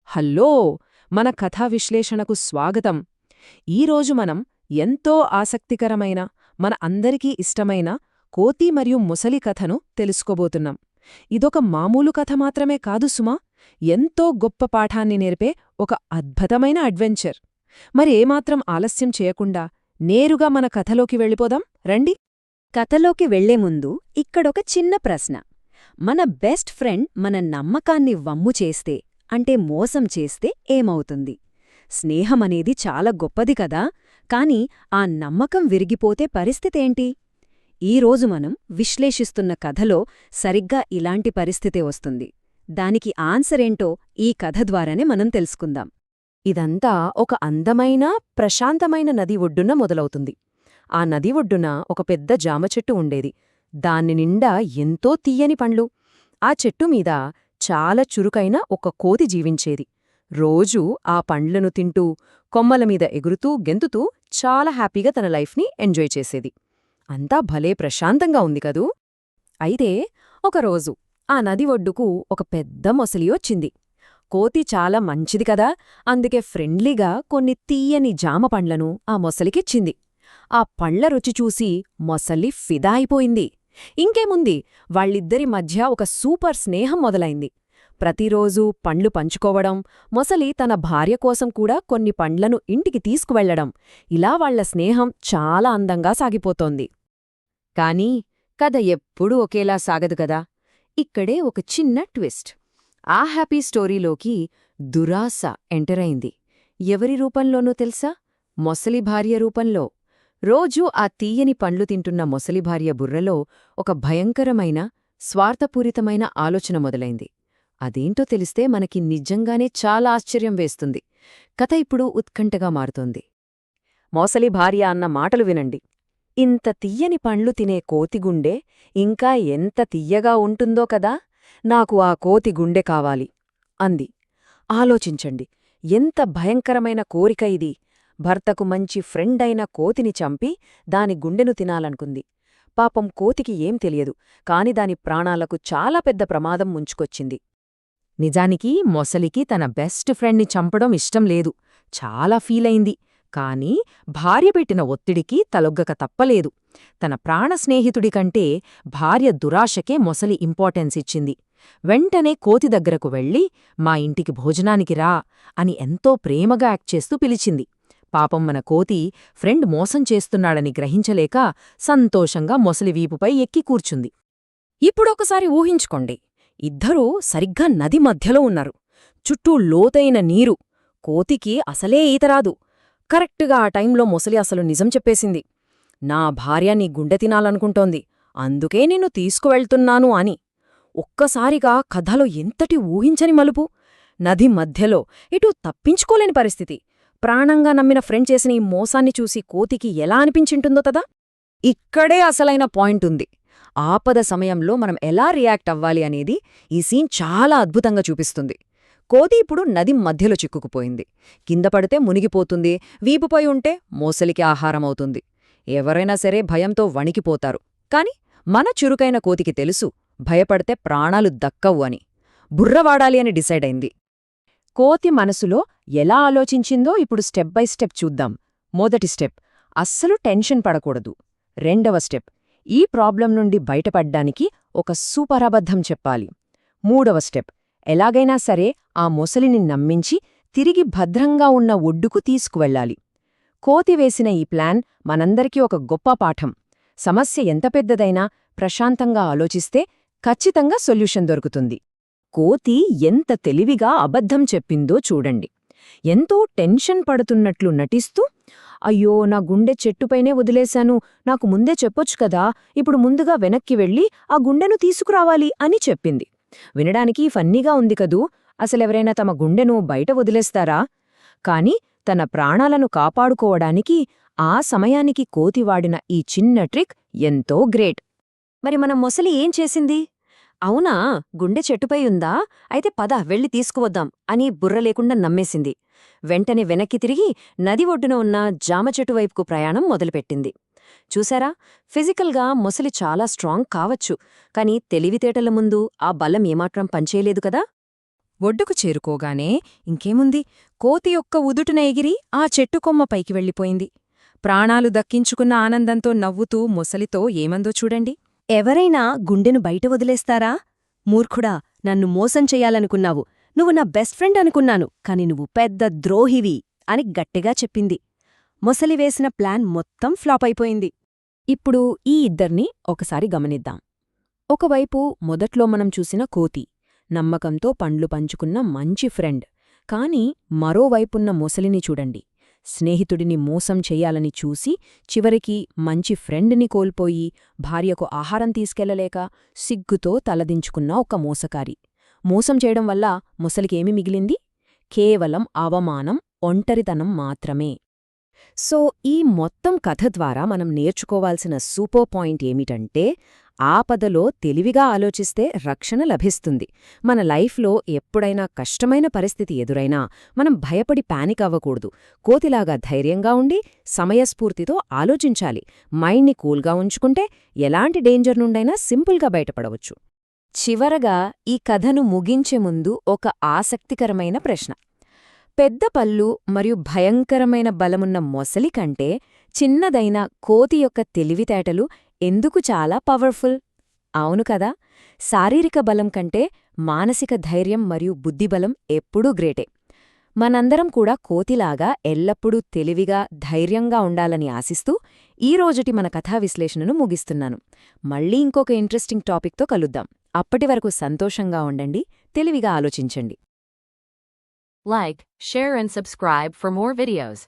Hello! మన కథా విశ్లేషణకు స్వాగతం. ఈరోజు మనం ఎంతో ఆసక్తికరమైన, మన అందరికీ ఇష్టమైన కోతి మరియు ముసలి కథను తెలుసుకోబోతున్నాం. ఇదొక మామూలు కథ మాత్రమే కాదు సుమా, ఎంతో గొప్ప పాఠాన్ని నేర్పే ఒక అద్భుతమైన అడ్వెంచర్. మరి ఏమాత్రం ఆలస్యం చేయకుండా నేరుగా మన కథలోకి వెళ్ళిపోదాం రండి. కథలోకి వెళ్లే ముందు ఇక్కడొక చిన్న ప్రశ్న. మన బెస్ట్ ఫ్రెండ్ మన నమ్మకాన్ని వమ్ము చేస్తే, అంటే మోసం చేస్తే ఏమవుతుంది? స్నేహమనేది చాలా గొప్పది కదా, కాని ఆ నమ్మకం విరిగిపోతే పరిస్థితేంటి? ఈరోజు మనం విశ్లేషిస్తున్న కథలో సరిగ్గా ఇలాంటి పరిస్థితే వస్తుంది. దానికి ఆన్సరేంటో ఈ కథ ద్వారానే మనం తెలుసుకుందాం. ఇదంతా ఒక అందమైన, ప్రశాంతమైన నది ఒడ్డున మొదలవుతుంది. ఆ నది ఒడ్డున ఒక పెద్ద జామ చెట్టు ఉండేది. దాని నిండా ఎంతో తీయని పండ్లు. ఆ చెట్టు మీద చాలా చురుకైన ఒక కోతి జీవించేది. రోజూ ఆ పండ్లను తింటూ, కొమ్మల మీద ఎగురుతూ గెంతుతూ చాలా హ్యాపీగా తన లైఫ్ని ఎంజాయ్ చేసేది. అంతా భలే ప్రశాంతంగా ఉంది కదూ. అయితే ఒకరోజు ఆ నది ఒడ్డుకు ఒక పెద్ద మొసలి వచ్చింది. కోతి చాలా మంచిది కదా, అందుకే ఫ్రెండ్లీగా కొన్ని తీయని జామ పండ్లను ఆ మొసలికిచ్చింది. ఆ పళ్ల రుచి చూసి మొసలి ఫిదా అయిపోయింది. ఇంకేముంది, వాళ్ళిద్దరి మధ్య ఒక సూపర్ స్నేహం మొదలైంది. ప్రతిరోజూ పండ్లు పంచుకోవడం, మొసలి తన భార్య కోసం కూడా కొన్ని పండ్లను ఇంటికి తీసుకువెళ్లడం, ఇలా వాళ్ల స్నేహం చాలా అందంగా సాగిపోతోంది. కాని కథ ఎప్పుడూ ఒకేలా సాగదు కదా. ఇక్కడే ఒక చిన్న ట్విస్ట్. ఆ హ్యాపీ స్టోరీలోకి దురాశ ఎంటరైంది. ఎవరి రూపంలోనూ తెలుసా? మొసలి భార్య రూపంలో. రోజూ ఆ తీయని పండ్లు తింటున్న మొసలి భార్య బుర్రలో ఒక భయంకరమైన, స్వార్థపూరితమైన ఆలోచన మొదలైంది. అదేంటో తెలిస్తే మనకి నిజంగానే చాలా ఆశ్చర్యం వేస్తుంది. కథ ఇప్పుడు ఉత్కంఠగా మారుతోంది. మొసలి భార్య అన్న మాటలు వినండి. ఇంత తీయని పండ్లు తినే కోతిగుండె ఇంకా ఎంత తీయగా ఉంటుందో కదా, నాకు ఆ కోతి గుండె కావాలి అంది. ఆలోచించండి, ఎంత భయంకరమైన కోరిక ఇది. భర్తకు మంచి ఫ్రెండ్ అయిన కోతిని చంపి దాని గుండెను తినాలనుకుంది. పాపం కోతికి ఏం తెలియదు, కాని దాని ప్రాణాలకు చాలా పెద్ద ప్రమాదం ముంచుకొచ్చింది. నిజానికి మొసలికి తన బెస్ట్ ఫ్రెండ్ని చంపడం ఇష్టం లేదు. చాలా ఫీలైంది. కాని భార్య పెట్టిన ఒత్తిడికి తలొగ్గక తప్పలేదు. తన ప్రాణ స్నేహితుడి కంటే భార్య దురాశకే మొసలి ఇంపార్టెన్స్ ఇచ్చింది. వెంటనే కోతి దగ్గరకు వెళ్ళి, మా ఇంటికి భోజనానికి రా అని ఎంతో ప్రేమగా యాక్ట్ చేస్తూ పిలిచింది. పాపం మన కోతి ఫ్రెండ్ మోసం చేస్తున్నాడని గ్రహించలేక సంతోషంగా మొసలి వీపుపై ఎక్కి కూర్చుంది. ఇప్పుడొకసారి ఊహించుకోండి, ఇద్దరూ సరిగ్గా నది మధ్యలో ఉన్నారు. చుట్టూ లోతైన నీరు. కోతికి అసలే ఈతరాదు. కరెక్టుగా ఆ టైంలో మొసలి అసలు నిజం చెప్పేసింది. నా భార్య నీ గుండె తినాలనుకుంటోంది, అందుకే నిన్ను తీసుకువెళ్తున్నాను అని. ఒక్కసారిగా కథలో ఎంతటి ఊహించని మలుపు. నది మధ్యలో, ఇటు తప్పించుకోలేని పరిస్థితి. ప్రాణంగా నమ్మిన ఫ్రెండ్ చేసిన ఈ మోసాన్ని చూసి కోతికి ఎలా అనిపించింటుందో కదా. ఇక్కడే అసలైన పాయింటుంది. ఆపద సమయంలో మనం ఎలా రియాక్ట్ అవ్వాలి అనేది ఈ సీన్ చాలా అద్భుతంగా చూపిస్తుంది. కోతి ఇప్పుడు నది మధ్యలో చిక్కుకుపోయింది. కింద పడితే మునిగిపోతుంది, వీపుపై ఉంటే మోసలికి ఆహారమవుతుంది. ఎవరైనా సరే భయంతో వణికిపోతారు. కాని మన చురుకైన కోతికి తెలుసు, భయపడితే ప్రాణాలు దక్కవు అని. బుర్రవాడాలి అని డిసైడ్ అయింది. కోతి మనసులో ఎలా ఆలోచించిందో ఇప్పుడు స్టెప్ బై స్టెప్ చూద్దాం. మొదటి స్టెప్, అస్సలు టెన్షన్ పడకూడదు. రెండవ స్టెప్, ఈ ప్రాబ్లం నుండి బయటపడ్డానికి ఒక సూపర్ అబద్ధం చెప్పాలి. మూడవ స్టెప్, ఎలాగైనా సరే ఆ మొసలిని నమ్మించి తిరిగి భద్రంగా ఉన్న ఒడ్డుకు తీసుకువెళ్ళాలి. కోతి వేసిన ఈ ప్లాన్ మనందరికీ ఒక గొప్ప పాఠం. సమస్య ఎంత పెద్దదైనా ప్రశాంతంగా ఆలోచిస్తే ఖచ్చితంగా సొల్యూషన్ దొరుకుతుంది. కోతి ఎంత తెలివిగా అబద్ధం చెప్పిందో చూడండి. ఎంతో టెన్షన్ పడుతున్నట్లు నటిస్తూ, అయ్యో నా గుండె చెట్టుపైనే వదిలేశాను, నాకు ముందే చెప్పొచ్చు కదా, ఇప్పుడు ముందుగా వెనక్కి వెళ్ళి ఆ గుండెను తీసుకురావాలి అని చెప్పింది. వినడానికి ఫన్నీగా ఉంది కదూ. అసలెవరైనా తమ గుండెను బయట వదిలేస్తారా? కాని తన ప్రాణాలను కాపాడుకోవడానికి ఆ సమయానికి కోతి వాడిన ఈ చిన్న ట్రిక్ ఎంతో గ్రేట్. మరి మన మొసలి ఏం చేసింది? అవునా, గుండె చెట్టుపై ఉందా, అయితే పద వెళ్ళి తీసుకువద్దాం అని బుర్ర లేకుండా నమ్మేసింది. వెంటనే వెనక్కి తిరిగి నది ఒడ్డున ఉన్న జామచెట్టు వైపుకు ప్రయాణం మొదలుపెట్టింది. చూసారా, ఫిజికల్గా మొసలి చాలా స్ట్రాంగ్ కావచ్చు, కాని తెలివితేటల ముందు ఆ బలం ఏమాత్రం పనిచేయలేదు కదా. ఒడ్డుకు చేరుకోగానే ఇంకేముంది, కోతి యొక్క ఉదుటున ఎగిరి ఆ చెట్టు కొమ్మ పైకి వెళ్ళిపోయింది. ప్రాణాలు దక్కించుకున్న ఆనందంతో నవ్వుతూ మొసలితో ఏమందో చూడండి. ఎవరైనా గుండెను బయట వదిలేస్తారా? మూర్ఖుడా, నన్ను మోసం చెయ్యాలనుకున్నావు. నువ్వు నా బెస్ట్ ఫ్రెండ్ అనుకున్నాను, కాని నువ్వు పెద్ద ద్రోహివి అని గట్టిగా చెప్పింది. మొసలి వేసిన ప్లాన్ మొత్తం ఫ్లాప్ అయిపోయింది. ఇప్పుడు ఈ ఇద్దర్నీ ఒకసారి గమనిద్దాం. ఒకవైపు మొదట్లో మనం చూసిన కోతి, నమ్మకంతో పండ్లు పంచుకున్న మంచి ఫ్రెండ్. కాని మరోవైపున్న మొసలిని చూడండి, స్నేహితుడిని మోసం చెయ్యాలని చూసి చివరికి మంచి ఫ్రెండ్ని కోల్పోయి భార్యకు ఆహారం తీసుకెళ్లలేక సిగ్గుతో తలదించుకున్న ఒక మోసకారి. మోసం చేయడం వల్ల మొసలికేమి మిగిలింది? కేవలం అవమానం, ఒంటరితనం మాత్రమే. సో ఈ మొత్తం కథ ద్వారా మనం నేర్చుకోవాల్సిన సూపర్ పాయింట్ ఏమిటంటే, ఆపదలో తెలివిగా ఆలోచిస్తే రక్షణ లభిస్తుంది. మన లైఫ్లో ఎప్పుడైనా కష్టమైన పరిస్థితి ఎదురైనా మనం భయపడి పానిక్ అవ్వకూడదు. కోతిలాగా ధైర్యంగా ఉండి సమయస్ఫూర్తితో ఆలోచించాలి. మైండ్ని కూల్గా ఉంచుకుంటే ఎలాంటి డేంజర్ నుండైనా సింపుల్గా బయటపడవచ్చు. చివరగా ఈ కథను ముగించే ముందు ఒక ఆసక్తికరమైన ప్రశ్న. పెద్ద పళ్ళు మరియు భయంకరమైన బలమున్న మొసలి కంటే చిన్నదైన కోతి యొక్క తెలివితేటలు ఎందుకు చాలా పవర్ఫుల్? అవును కదా, శారీరక బలం కంటే మానసిక ధైర్యం మరియు బుద్ధిబలం ఎప్పుడూ గ్రేటే. మనందరం కూడా కోతిలాగా ఎల్లప్పుడూ తెలివిగా, ధైర్యంగా ఉండాలని ఆశిస్తూ ఈ రోజుటి మన కథా విశ్లేషణను ముగిస్తున్నాను. మళ్ళీ ఇంకొక ఇంట్రెస్టింగ్ టాపిక్తో కలుద్దాం. అప్పటివరకు సంతోషంగా ఉండండి, తెలివిగా ఆలోచించండి. Like, share and subscribe for more videos.